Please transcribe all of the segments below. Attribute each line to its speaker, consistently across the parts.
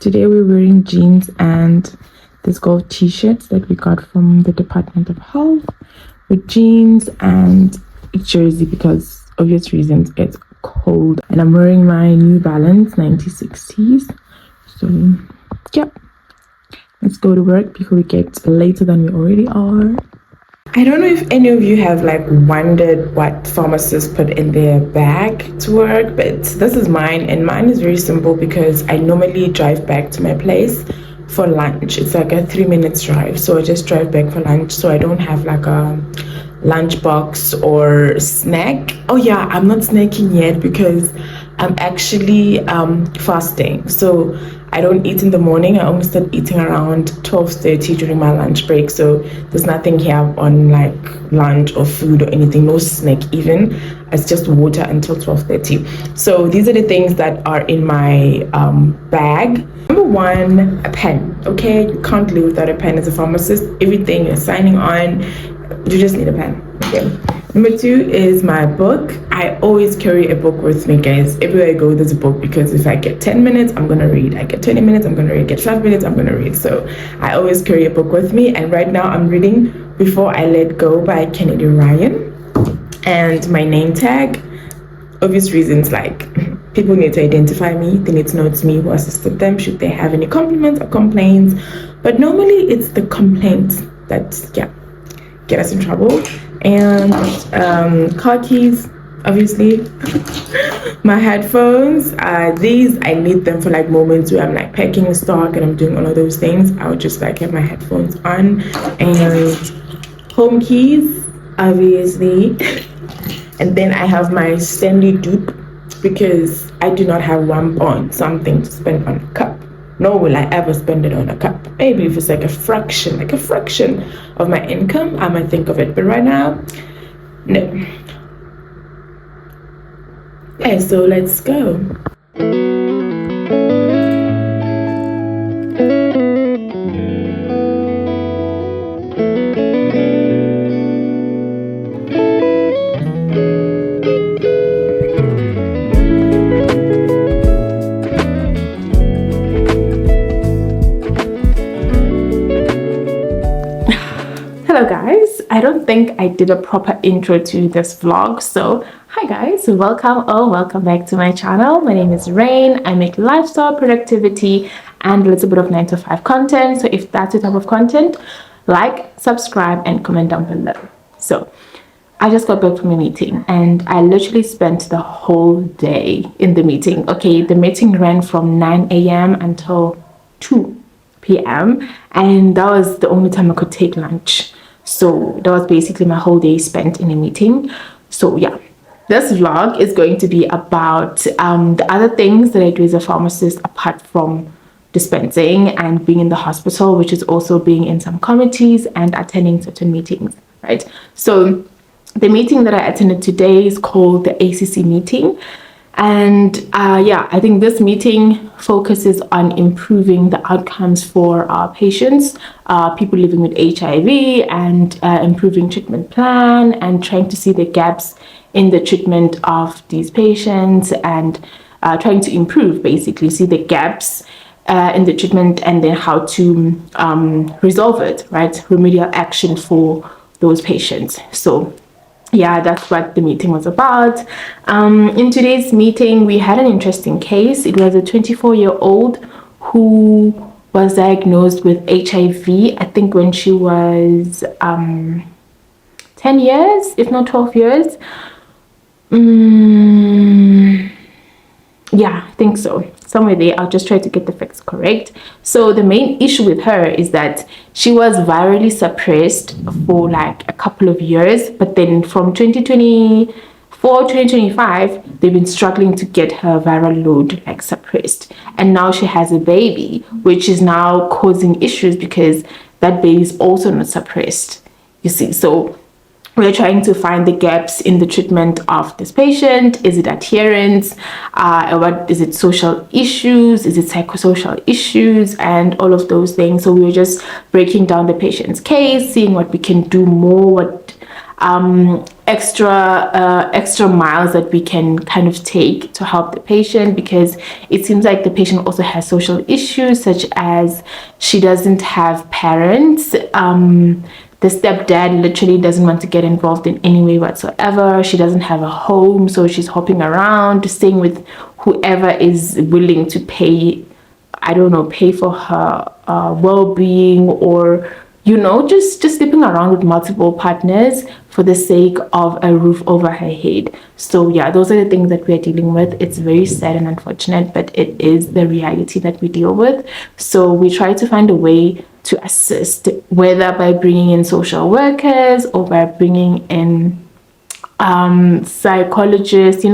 Speaker 1: Today we're wearing jeans and this gold t-shirts that we got from the Department of Health with jeans and a jersey because obvious reasons it's cold. And I'm wearing my New Balance 9060s. So yeah, let's go to work before we get later than we already are. I don't know if any of you have wondered what pharmacists put in their bag to work, but this is mine, and mine is very simple because I normally drive back to my place for lunch. It's like a 3-minute drive, so I just drive back for lunch, so I don't have a lunch box or snack. Oh yeah, I'm not snacking yet because I'm actually fasting, so I don't eat in the morning. I only start eating around 12:30 during my lunch break, so there's nothing here on lunch or food or anything, no snack even. It's just water until 12:30. So these are the things that are in my bag. Number one, a pen. Okay, you can't live without a pen as a pharmacist. Everything you're signing on, you just need a pen. Okay. Number two is my book. I always carry a book with me, guys. Everywhere I go, there's a book, because if I get 10 minutes, I'm gonna read. I get 20 minutes, I'm gonna read. Get 5 minutes, I'm gonna read. So I always carry a book with me. And right now I'm reading Before I Let Go by Ryan. And my name tag, obvious reasons, people need to identify me. They need to know it's me who assisted them should they have any compliments or complaints. But normally it's the complaints that get us in trouble. And car keys, obviously. My headphones, these I need them for moments where I'm packing stock and I'm doing all of those things. I would just have my headphones on. And home keys, obviously. And then I have my Stanley dupe because I do not have on something to spend on a cup. Nor will I ever spend it on a cup. Maybe if it's a fraction of my income, I might think of it. But right now, no. Okay, so let's go. Hello guys, I don't think I did a proper intro to this vlog, so hi guys, welcome back to my channel. My name is Rain. I make lifestyle, productivity and a little bit of 9 to 5 content. So if that's the type of content, subscribe and comment down below. So I just got back from a meeting and I literally spent the whole day in the meeting. Okay, the meeting ran from 9 a.m. until 2 p.m. and that was the only time I could take lunch. So that was basically my whole day spent in a meeting. So yeah, this vlog is going to be about the other things that I do as a pharmacist apart from dispensing and being in the hospital, which is also being in some committees and attending certain meetings, right? So the meeting that I attended today is called the ACC meeting. And I think this meeting focuses on improving the outcomes for our patients, people living with HIV, and improving treatment plan and trying to see the gaps in the treatment of these patients and trying to improve, basically, see the gaps in the treatment and then how to resolve it, right? Remedial action for those patients. So yeah, that's what the meeting was about. In today's meeting, we had an interesting case. It was a 24-year-old who was diagnosed with HIV, I think when she was 10 years, if not 12 years. Yeah, I think so. Somewhere there. I'll just try to get the facts correct. So the main issue with her is that she was virally suppressed for a couple of years, but then from 2024 2025 they've been struggling to get her viral load suppressed, and now she has a baby, which is now causing issues because that baby is also not suppressed, you see. So we're trying to find the gaps in the treatment of this patient. Is it adherence? What is it? Social issues? Is it psychosocial issues? And all of those things. So we were just breaking down the patient's case, seeing what we can do more, what extra miles that we can kind of take to help the patient, because it seems like the patient also has social issues, such as she doesn't have parents. The stepdad literally doesn't want to get involved in any way whatsoever. She doesn't have a home, so she's hopping around, staying with whoever is willing to pay, I don't know, pay for her well-being, or just sleeping around with multiple partners for the sake of a roof over her head. So yeah, those are the things that we're dealing with. It's very sad and unfortunate, but it is the reality that we deal with. So we try to find a way to assist, whether by bringing in social workers or by bringing in psychologists.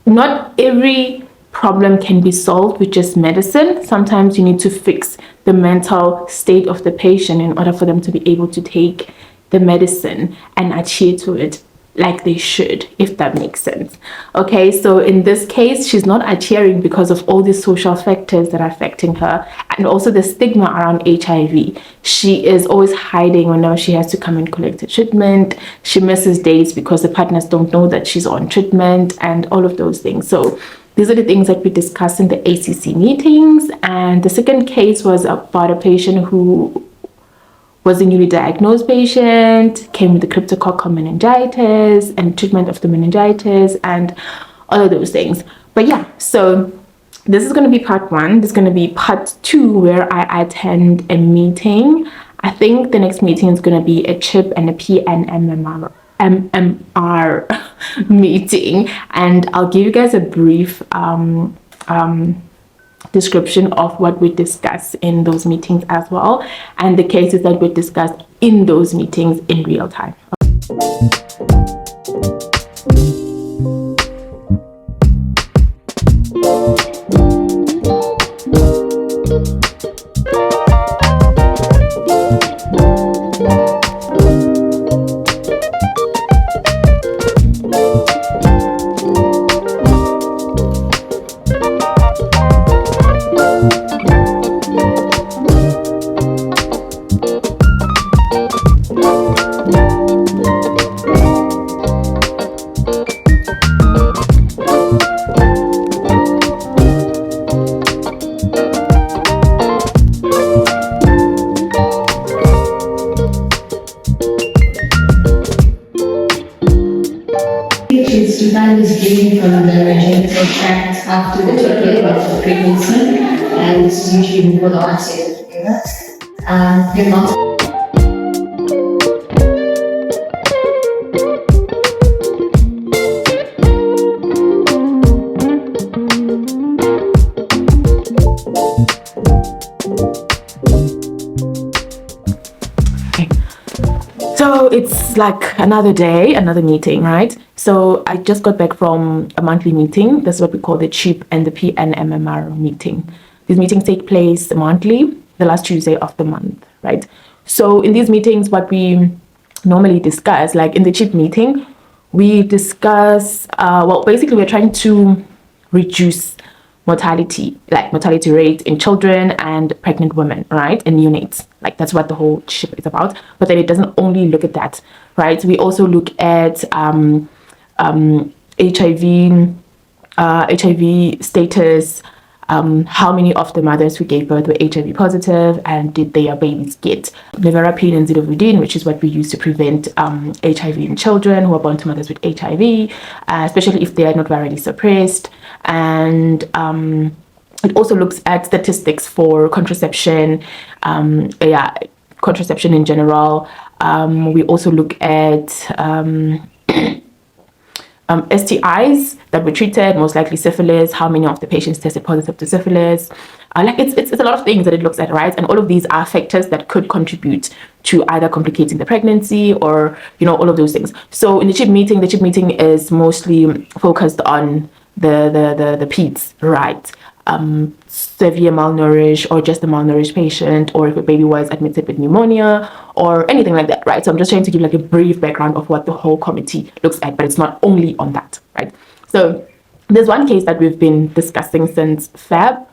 Speaker 1: Not every problem can be solved with just medicine. Sometimes you need to fix the mental state of the patient in order for them to be able to take the medicine and adhere to it like they should, if that makes sense. Okay, so in this case, she's not adhering because of all these social factors that are affecting her, and also the stigma around HIV. She is always hiding whenever she has to come and collect her treatment. She misses dates because the partners don't know that she's on treatment, and all of those things. So these are the things that we discussed in the ACC meetings. And the second case was about a patient who was a newly diagnosed patient, came with the cryptococcal meningitis and treatment of the meningitis and all of those things. But yeah, so this is going to be part 1. This is going to be part 2, where I attend a meeting. I think the next meeting is going to be a CHIP and a PNMMR meeting, and I'll give you guys a brief description of what we discuss in those meetings as well, and the cases that we discussed in those meetings in real time.
Speaker 2: Sometimes bleeding from the genital tract after the toilet of pregnancy, and this is usually before the onset of labor. They're not.
Speaker 1: So it's like another day, another meeting, right? So I just got back from a monthly meeting. That's what we call the CHIP and the PNMMR meeting. These meetings take place monthly, the last Tuesday of the month, right? So in these meetings, what we normally discuss, like in the CHIP meeting, we discuss, basically we're trying to reduce mortality rate in children and pregnant women, right, and neonates. Like that's what the whole CHIP is about. But then it doesn't only look at that, right? We also look at HIV status, how many of the mothers who gave birth were HIV positive, and did their babies get nevirapine and zidovudine, which is what we use to prevent HIV in children who are born to mothers with HIV, especially if they are not virally suppressed. And it also looks at statistics for contraception, contraception in general. We also look at STIs that were treated, most likely syphilis, how many of the patients tested positive to syphilis. It's a lot of things that it looks at, right? And all of these are factors that could contribute to either complicating the pregnancy or, all of those things. So in the CHIP meeting is mostly focused on the peds, right? Severe malnourished, or just a malnourished patient, or if a baby was admitted with pneumonia or anything like that, right? So I'm just trying to give like a brief background of what the whole committee looks at, but it's not only on that, right? So there's one case that we've been discussing since Feb,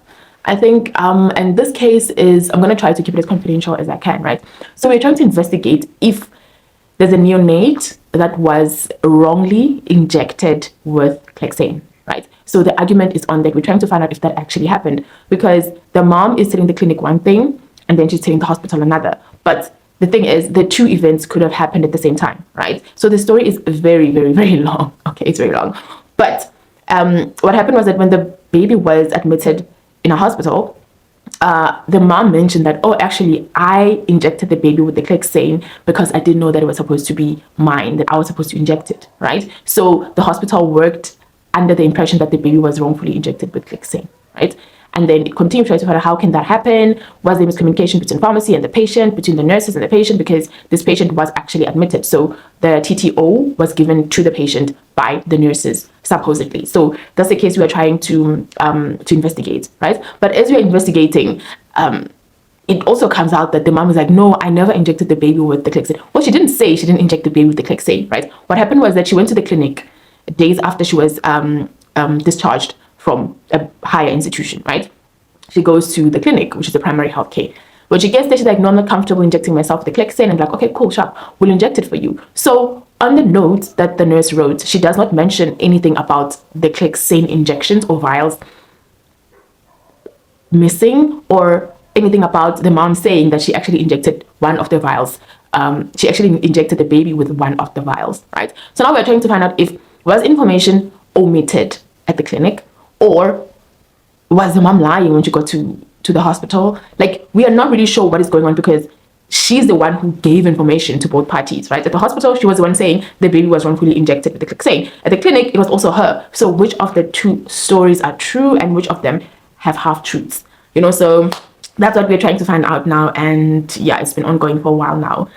Speaker 1: I think, and this case is, I'm going to try to keep it as confidential as I can, right? So we're trying to investigate if there's a neonate that was wrongly injected with Clexane, right? So the argument is on that. We're trying to find out if that actually happened, because the mom is telling the clinic one thing and then she's telling the hospital another. But the thing is, the two events could have happened at the same time, right? So the story is very, very, very long. Okay, it's very long. But what happened was that when the baby was admitted in a hospital, the mom mentioned that, oh, actually, I injected the baby with the Clexane because I didn't know that it was supposed to be mine, that I was supposed to inject it, right? So the hospital worked under the impression that the baby was wrongfully injected with Clexane, right? And then it continued to try to find out how can that happen? Was there miscommunication between pharmacy and the patient, between the nurses and the patient, because this patient was actually admitted. So the TTO was given to the patient by the nurses, supposedly. So that's the case we are trying to investigate, right? But as we are investigating, it also comes out that the mom is like, no, I never injected the baby with the Clexane. Well, she didn't say she didn't inject the baby with the Clexane, right? What happened was that she went to the clinic days after she was discharged from a higher institution, right? She goes to the clinic, which is the primary health care. When she gets there, she's like, no, I'm not comfortable injecting myself with the Clexane. I'm like, okay, cool, sharp, we'll inject it for you. So on the note that the nurse wrote, she does not mention anything about the Clexane injections or vials missing, or anything about the mom saying that she actually injected one of the vials. She actually injected the baby with one of the vials, right? So now we're trying to find out if was information omitted at the clinic, or was the mom lying when she got to the hospital? Like, we are not really sure what is going on, because she's the one who gave information to both parties, right? At the hospital, she was the one saying the baby was wrongfully injected with the Clexane. At the clinic, it was also her. So which of the two stories are true and which of them have half-truths? You know, so that's what we're trying to find out now. And yeah, it's been ongoing for a while now,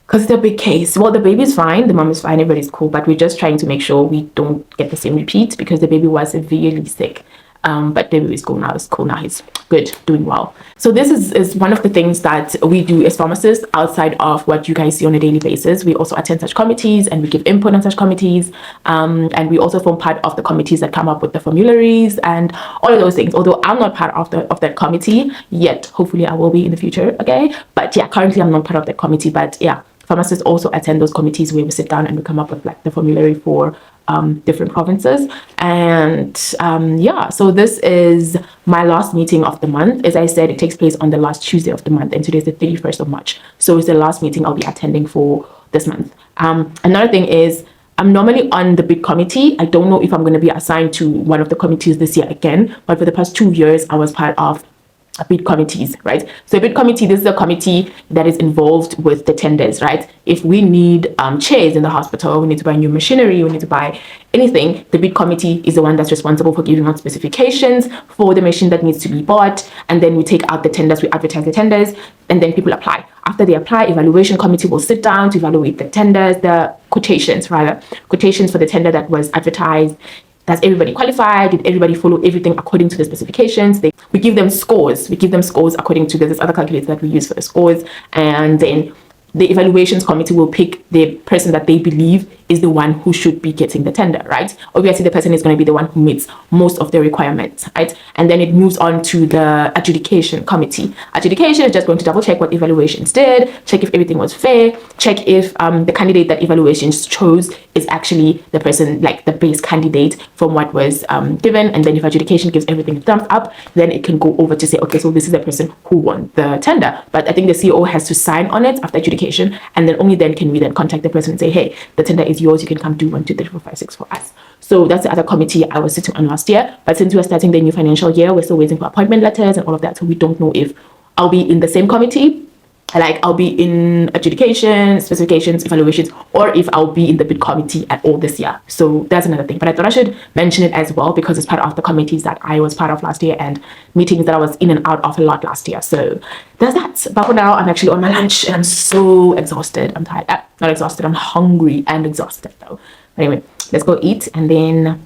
Speaker 1: because it's a big case. Well, the baby's fine, the mom is fine, everybody's cool, but we're just trying to make sure we don't get the same repeat, because the baby was severely sick. But the baby is cool now. It's cool now. He's good, doing well. So this is one of the things that we do as pharmacists outside of what you guys see on a daily basis. We also attend such committees and we give input on such committees. And we also form part of the committees that come up with the formularies and all of those things. Although I'm not part of that committee yet. Hopefully I will be in the future, okay? But yeah, currently I'm not part of that committee. But yeah, pharmacists also attend those committees where we sit down and we come up with like the formulary for different provinces. And yeah, so this is my last meeting of the month. As I said, it takes place on the last Tuesday of the month, and today is the 31st of March. So it's the last meeting I'll be attending for this month. Another thing is, I'm normally on the bid committee. I don't know if I'm going to be assigned to one of the committees this year again, but for the past 2 years, I was part of bid committees, right? So a bid committee, this is a committee that is involved with the tenders, right? If we need chairs in the hospital, we need to buy new machinery, we need to buy anything, the bid committee is the one that's responsible for giving out specifications for the machine that needs to be bought. And then we take out the tenders, we advertise the tenders, and then people apply. After they apply, evaluation committee will sit down to evaluate the tenders, the quotations for the tender that was advertised. Does everybody qualify? Did everybody follow everything according to the specifications? We give them scores. We give them scores according to this other calculator that we use for the scores. And then the evaluations committee will pick the person that they believe is the one who should be getting the tender, right? Obviously, the person is going to be the one who meets most of the requirements, right? And then it moves on to the adjudication committee. Adjudication is just going to double check what evaluations did, check if everything was fair, check if the candidate that evaluations chose is actually the person, like the base candidate from what was given. And then if adjudication gives everything a thumbs up, then it can go over to say, okay, so this is the person who won the tender. But I think the CEO has to sign on it after adjudication, and then only then can we then contact the person and say, hey, the tender is yours, you can come do 1, 2, 3, 4, 5, 6 for us. So that's the other committee I was sitting on last year. But since we're starting the new financial year, we're still waiting for appointment letters and all of that. So we don't know if I'll be in the same committee, like I'll be in adjudication, specifications, evaluations, or if I'll be in the bid committee at all this year. So that's another thing. But I thought I should mention it as well, because it's part of the committees that I was part of last year and meetings that I was in and out of a lot last year. So there's that. But for now, I'm actually on my lunch and I'm so exhausted. I'm tired. Not exhausted. I'm hungry and exhausted though. Anyway, let's go eat and then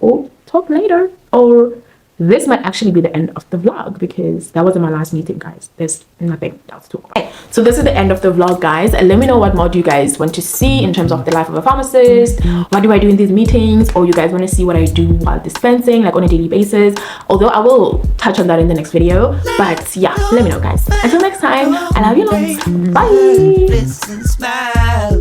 Speaker 1: we'll talk later. Or this might actually be the end of the vlog, because that wasn't my last meeting, guys. There's nothing else to talk about. So this is the end of the vlog, guys. And let me know what more do you guys want to see in terms of the life of a pharmacist. What do I do in these meetings? Or you guys want to see what I do while dispensing, like on a daily basis? Although I will touch on that in the next video. But yeah, let me know, guys. Until next time, I love you lots. Bye.